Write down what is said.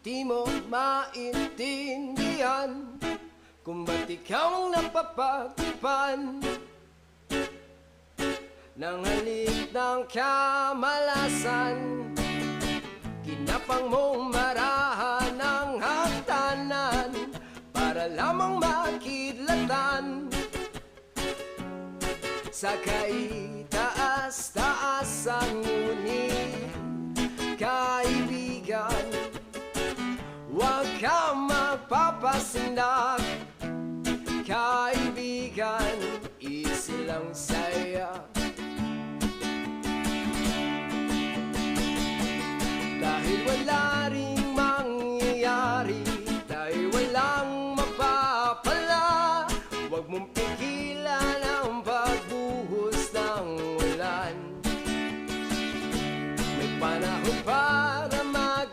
Di mo maintindihan kung ba't ikaw ang napapagtipan ng halik ng kamalasan. Kinapang mong marahan ng hagdanan para lamang makidlatan sa kaitaas-taasan. Ngunit kaibigan, huwag kang magpapasindak. Kaibigan, easy lang sa'yo